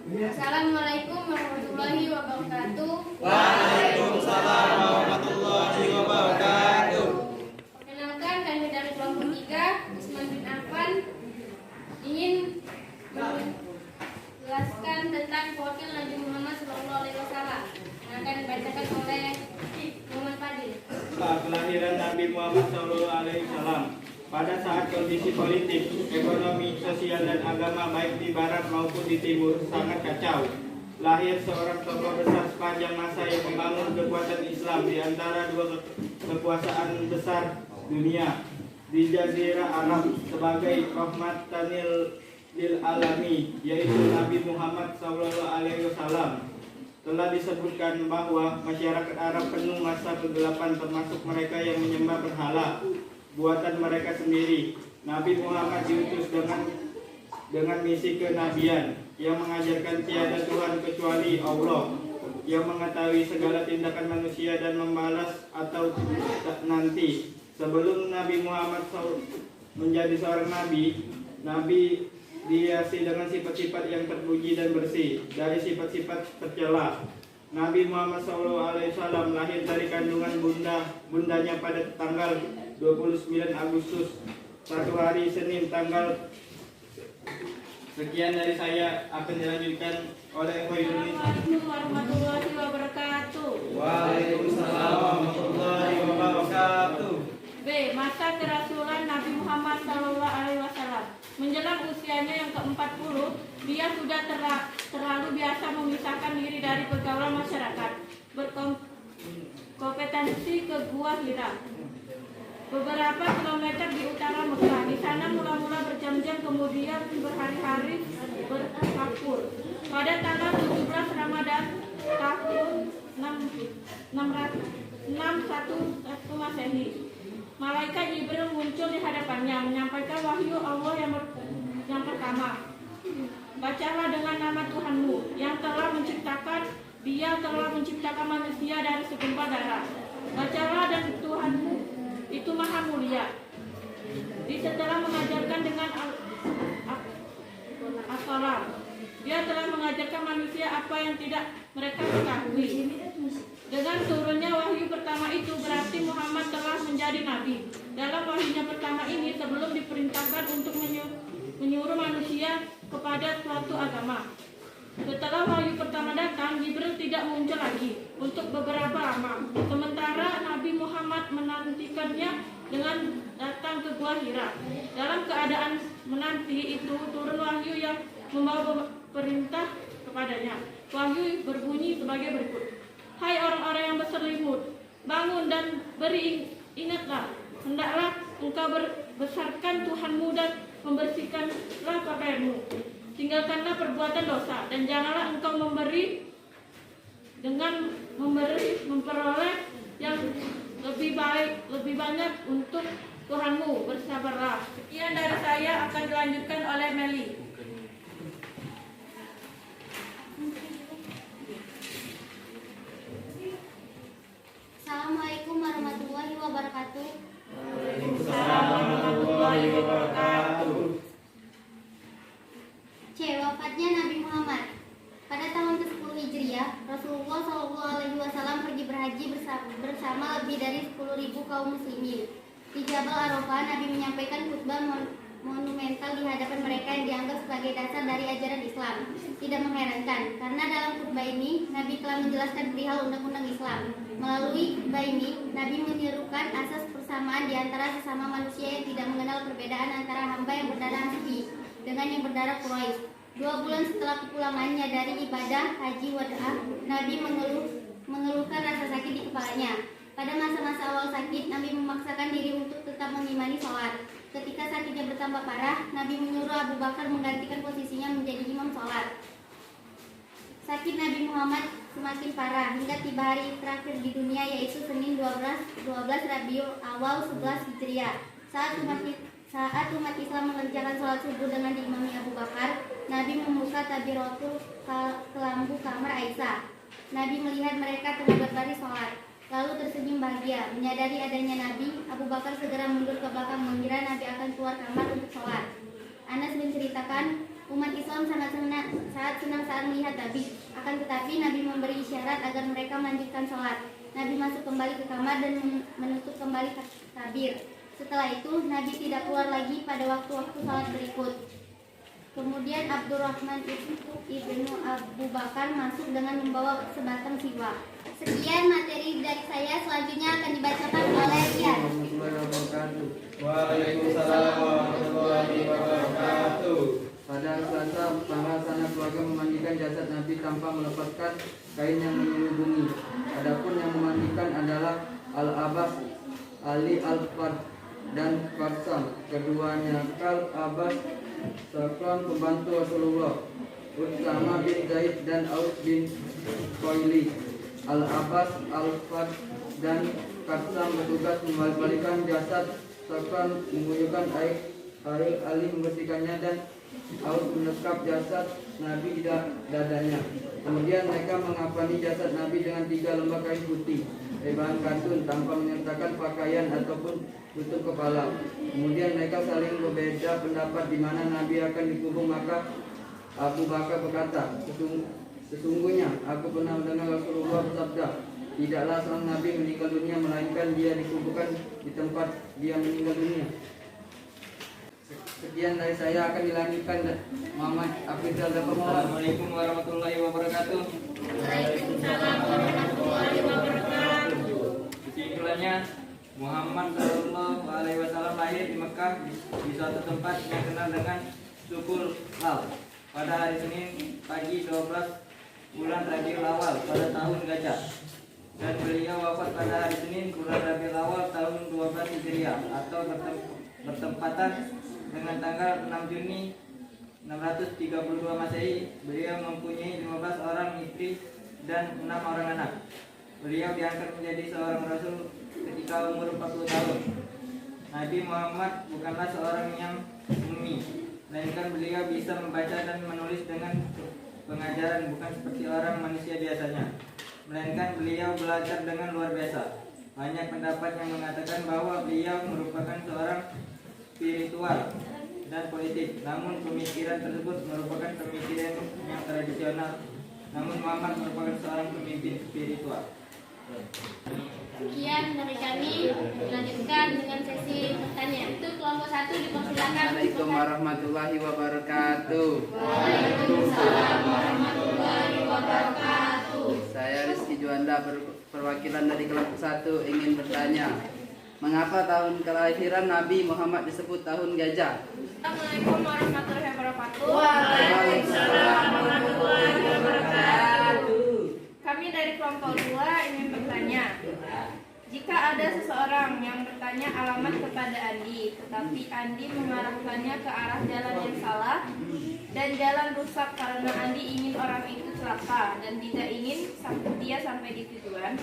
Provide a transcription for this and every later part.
Assalamualaikum warahmatullahi wabarakatuh. Waalaikumsalam warahmatullahi wabarakatuh. Perkenalkan, kami dari kelompok 3, Usman bin Affan, ingin menjelaskan tentang profil Nabi Muhammad SAW yang akan dibacakan oleh Muhammad Fadil. Kelahiran Nabi Muhammad SAW. Pada saat kondisi politik, ekonomi, sosial, dan agama baik di barat maupun di timur sangat kacau, lahir seorang tokoh besar sepanjang masa yang membangun kekuatan Islam di antara dua kekuasaan besar dunia di Jazirah Arab sebagai rahmatanil lil alami, yaitu Nabi Muhammad SAW. Telah disebutkan bahwa masyarakat Arab penuh masa kegelapan, termasuk mereka yang menyembah berhala buatan mereka sendiri. Nabi Muhammad diutus dengan misi kenabian yang mengajarkan tiada Tuhan kecuali Allah, yang mengetahui segala tindakan manusia dan membalas atau nanti. Sebelum Nabi Muhammad menjadi seorang nabi dihiasi dengan sifat-sifat yang terpuji dan bersih dari sifat-sifat tercela. Nabi Muhammad SAW lahir dari kandungan bundanya pada tanggal 29 Agustus, satu hari Senin tanggal. Sekian dari saya, akan dilanjutkan oleh Khairul. Assalamualaikum warahmatullahi wabarakatuh. Waalaikumsalam warahmatullahi wabarakatuh. B. Masa kerasulan Nabi Muhammad SAW. Menjelang usianya yang ke-40, dia sudah terlalu biasa memisahkan diri dari pergaulan masyarakat, berkompetensi ke Gua Hira, beberapa kilometer di utara Mekah. Di sana mula-mula berjam-jam, kemudian berhari-hari berkapur. Pada tanggal 17 Ramadan tahun 611 Masehi, malaikat Jibril muncul di hadapannya, menyampaikan wahyu Allah yang pertama. Bacalah dengan nama Tuhanmu yang telah menciptakan, Dia telah menciptakan manusia dari segumpal darah. Bacalah, dan Tuhanmu itu maha mulia. Setelah mengajarkan dengan as-salam, Dia telah mengajarkan manusia apa yang tidak mereka ketahui. Dengan turunnya wahyu pertama itu berarti Muhammad telah menjadi nabi. Dalam wahyunya pertama ini, sebelum diperintahkan untuk menyuruh manusia kepada suatu agama. Setelah wahyu pertama datang, Jibril tidak muncul lagi untuk beberapa lama. Sementara Nabi Muhammad menantikannya dengan datang ke Gua Hira. Dalam keadaan menanti itu, turun wahyu yang membawa perintah kepadanya. Wahyu berbunyi sebagai berikut. Hai orang-orang yang berselimut, bangun dan ingatlah, hendaklah engkau besarkan Tuhanmu dan membersihkanlah pakaianmu. Tinggalkanlah perbuatan dosa, dan janganlah engkau memperoleh yang lebih banyak untuk Tuhanmu. Bersabarlah. Sekian dari saya, akan dilanjutkan oleh Meli. Assalamualaikum warahmatullahi wabarakatuh. Waalaikumsalam warahmatullahi wabarakatuh. C. Wafatnya Nabi Muhammad. Pada tahun ke-10 Hijriah, Rasulullah SAW pergi berhaji bersama lebih dari 10.000 kaum muslimin. Di Jabal Arafah, Nabi menyampaikan khutbah monumental di hadapan mereka yang dianggap sebagai dasar dari ajaran Islam. Tidak mengherankan, karena dalam khutbah ini Nabi telah menjelaskan perihal undang-undang Islam. Melalui khutbah ini, Nabi menyerukan asas persamaan di antara sesama manusia yang tidak mengenal perbedaan antara hamba yang berdarah Hanafi dengan yang berdarah Quraisy. 2 bulan setelah kepulangannya dari ibadah haji wada'ah, Nabi mengeluhkan rasa sakit di kepalanya. Pada masa-masa awal sakit, Nabi memaksakan diri untuk tetap mengimani sholat. Ketika sakitnya bertambah parah, Nabi menyuruh Abu Bakar menggantikan posisinya menjadi imam sholat. Sakit Nabi Muhammad semakin parah hingga tiba hari terakhir di dunia, yaitu Senin 12 Rabiul Awal 11 Hijriah. Saat umat Islam mengerjakan sholat subuh dengan diimami Abu Bakar, Nabi membuka tabiratul kelambu kamar Aisyah. Nabi melihat mereka tengah berbaris sholat, lalu tersenyum bahagia. Menyadari adanya Nabi, Abu Bakar segera mundur ke belakang mengira Nabi akan keluar kamar untuk sholat. Anas menceritakan, Umat Islam sangat senang saat melihat Nabi. Akan tetapi Nabi memberi isyarat agar mereka melanjutkan sholat. Nabi masuk kembali ke kamar dan menutup kembali tabir. Setelah itu Nabi tidak keluar lagi pada waktu-waktu sholat berikut. Kemudian Abdurrahman ibnu Abu Bakar masuk dengan membawa sebatang siwak. Sekian materi dari saya, selanjutnya akan dibacakan oleh Ian. Waalaikumsalam warahmatullahi wabarakatuh. Pada Selasa, para sanak keluarga memandikan jasad Nabi tanpa melepaskan kain yang menyelubungi. Adapun yang memandikan adalah Al-Abbas, Ali Al-Fad, dan Qarsam. Keduanya Al-Abbas seorang pembantu Rasulullah, Utsama bin Zaid dan Aus bin Qaili. Al-Abbas, Al-Fad, dan Qarsam bertugas membalikan jasad serta mengguyurkan air Ali membersihkannya, dan Aus menekap jasad Nabi di dadanya. Kemudian mereka mengapani jasad Nabi dengan 3 lembar kain putih bahan katun tanpa menyertakan pakaian ataupun tutup kepala. Kemudian mereka saling berbeda pendapat di mana Nabi akan dikubur. Maka Abu Bakar berkata, sesungguhnya aku pernah mendengar Rasulullah bersabda, tidaklah seorang Nabi meninggal dunia melainkan dia dikuburkan di tempat dia meninggal dunia. Sekian dari saya, akan dilanjutkan Muhammad Afrizal dan Assalamualaikum warahmatullahi wabarakatuh. Waalaikumsalam warahmatullahi wabarakatuh. Kesimpulannya, Muhammad Shallallahu Alaihi Wasallam lahir di Mekah di suatu tempat yang dikenal dengan Sukul Lal pada hari Senin pagi 12 bulan Rabiul Awal pada tahun Gajah, dan beliau wafat pada hari Senin bulan Rabiul Awal tahun 12 Hijriah atau bertempatan dengan tanggal 6 Juni 632 Masehi. Beliau mempunyai 15 orang istri dan 6 orang anak. Beliau diangkat menjadi seorang rasul ketika umur 40 tahun. Nabi Muhammad bukanlah seorang yang ummi, melainkan beliau bisa membaca dan menulis dengan pengajaran, bukan seperti orang manusia biasanya, melainkan beliau belajar dengan luar biasa. Banyak pendapat yang mengatakan bahwa beliau merupakan seorang spiritual dan politik, namun pemikiran tersebut merupakan pemikiran yang tradisional. Namun Muhammad merupakan seorang pemimpin spiritual. Sekian dari kami, dilanjutkan dengan sesi pertanyaan. Untuk kelompok 1 dipersilakan. Assalamualaikum warahmatullahi wabarakatuh. Waalaikumsalam warahmatullahi wabarakatuh. Saya Rizky Juanda, perwakilan dari kelompok 1, ingin bertanya, mengapa tahun kelahiran Nabi Muhammad disebut tahun gajah? Assalamualaikum warahmatullahi wabarakatuh. Waalaikumsalam warahmatullahi wabarakatuh. Kami dari kelompok 2 ingin bertanya, jika ada seseorang yang bertanya alamat kepada Andi, tetapi Andi mengarahkannya ke arah jalan yang salah dan jalan rusak karena Andi ingin orang itu celaka dan tidak ingin dia sampai di tujuan,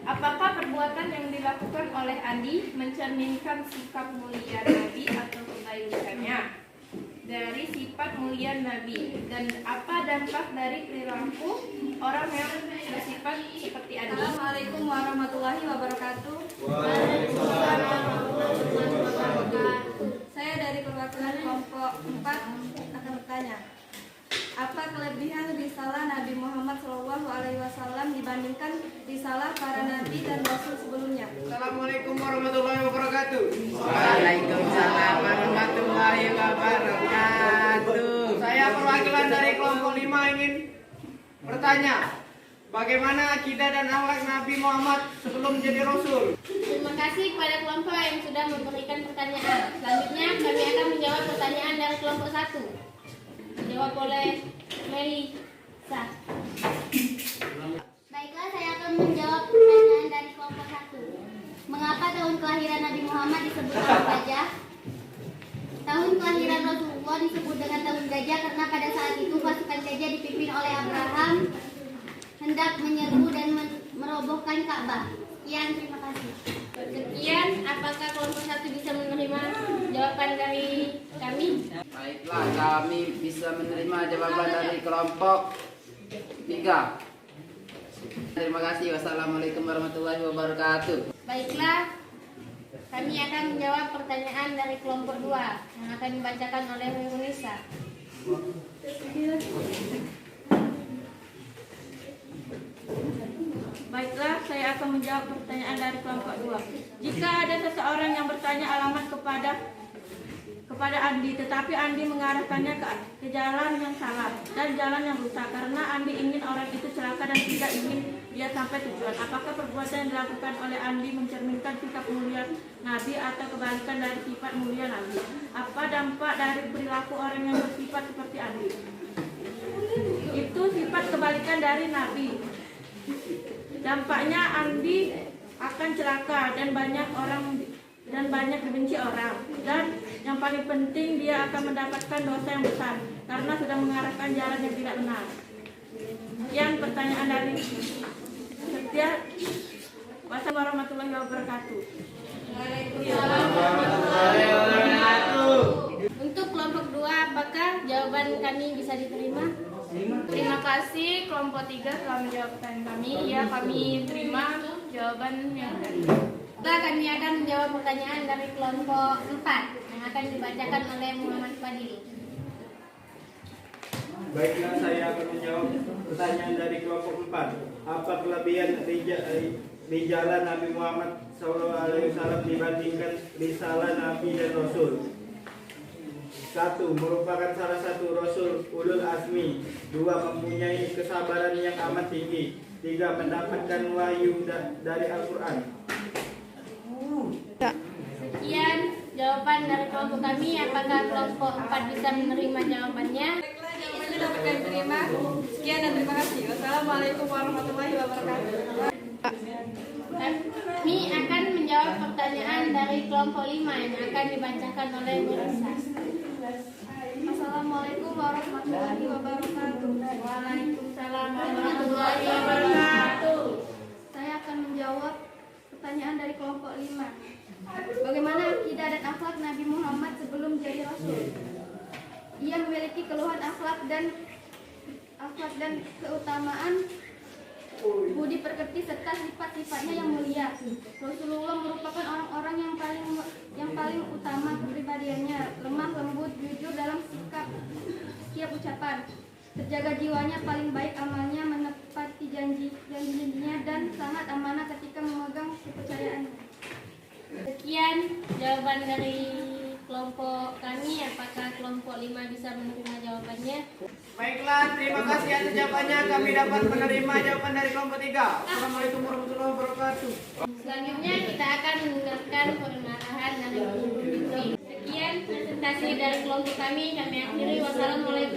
apakah perbuatan yang dilakukan oleh Andi mencerminkan sikap mulia Nabi atau kebaikannya dari sifat mulia Nabi, dan apa dampak dari perilaku orang yang bersifat seperti Andi? Assalamualaikum warahmatullahi wabarakatuh. Waalaikumsalam warahmatullahi wabarakatuh. Saya dari perwakilan kelompok 4 akan bertanya, apa kelebihan risalah Nabi Muhammad SAW dibandingkan risalah para nabi dan rasul sebelumnya? Assalamualaikum warahmatullahi wabarakatuh. Waalaikumsalam warahmatullahi wabarakatuh. Saya perwakilan dari kelompok 5 ingin bertanya, bagaimana akidah dan akhlak Nabi Muhammad sebelum jadi Rasul? Terima kasih kepada kelompok yang sudah memberikan pertanyaan. Selanjutnya kami akan menjawab pertanyaan dari kelompok 1. Dijawab oleh Melisa. Baiklah, saya akan menjawab pertanyaan dari kelompok 1. Mengapa tahun kelahiran Nabi Muhammad disebut tahun gajah? Tahun kelahiran Rasulullah disebut dengan tahun gajah karena pada saat itu pasukan gajah dipimpin oleh Abraham hendak menyerbu dan merobohkan Ka'bah. Sekian, terima kasih. Sekian, apakah kelompok 1 bisa menerima jawaban dari kami? Baiklah, kami bisa menerima jawaban dari kelompok 3. Terima kasih. Wassalamualaikum warahmatullahi wabarakatuh. Baiklah, kami akan menjawab pertanyaan dari kelompok 2 yang akan dibacakan oleh Nisa. menjawab pertanyaan dari kelompok 2. Jika ada seseorang yang bertanya alamat kepada Andi, tetapi Andi mengarahkannya ke jalan yang salah dan jalan yang rusak karena Andi ingin orang itu celaka dan tidak ingin dia sampai tujuan. Apakah perbuatan yang dilakukan oleh Andi mencerminkan sikap mulia Nabi atau kebalikan dari sifat mulia Nabi? Apa dampak dari perilaku orang yang bersifat seperti Andi? Itu sifat kebalikan dari Nabi. Dampaknya Andi akan celaka dan banyak dibenci orang, dan yang paling penting dia akan mendapatkan dosa yang besar karena sudah mengarahkan jalan yang tidak benar. Sekian pertanyaan dari Setia. Wassalamualaikum warahmatullahi wabarakatuh. Untuk kelompok 2, apakah jawaban kami bisa diterima? Terima kasih kelompok 3 telah menjawab pertanyaan kami. Ya, kami terima jawaban yang tadi. Setelah kami akan menjawab pertanyaan dari kelompok 4 yang akan dibacakan oleh Muhammad Fadil. Baiklah, saya akan menjawab pertanyaan dari kelompok 4. Apa kelebihan rijalan Nabi Muhammad SAW dibandingkan risalah Nabi dan Rasul? 1. Merupakan salah satu Rasul ulul azmi. 2. Mempunyai kesabaran yang amat tinggi. 3. Mendapatkan wahyu dari Al-Quran. Sekian jawaban dari kelompok kami. Apakah kelompok 4 bisa menerima jawabannya? Jawabannya dapat kami terima. Sekian dan terima kasih. Wassalamualaikum warahmatullahi wabarakatuh. Kami akan menjawab pertanyaan dari kelompok 5 yang akan dibacakan oleh Nurisa. Assalamualaikum warahmatullahi wabarakatuh. Waalaikumsalam warahmatullahi wabarakatuh. Saya akan menjawab pertanyaan dari kelompok 5. Bagaimana akidah dan akhlak Nabi Muhammad sebelum jadi Rasul? Ia memiliki keluhan akhlak dan keutamaan budi pekerti serta sifat-sifatnya yang mulia. Rasulullah merupakan orang-orang yang paling utama kepribadiannya, lemah lembut, jujur dalam setiap ucapan, terjaga jiwanya, paling baik amalnya, menepati janji-janjinya, dan sangat amanah ketika memegang kepercayaannya. Sekian jawaban dari kelompok kami. Apakah kelompok 5 bisa menerima jawabannya? Baiklah, terima kasih atas jawabannya. Kami dapat menerima jawaban dari kelompok 3. Assalamualaikum warahmatullahi wabarakatuh. Selanjutnya kita akan mendengarkan pengarahan dari Ibu Fitri. Sekian presentasi dari kelompok kami. Kami akhiri. Wassalamualaikum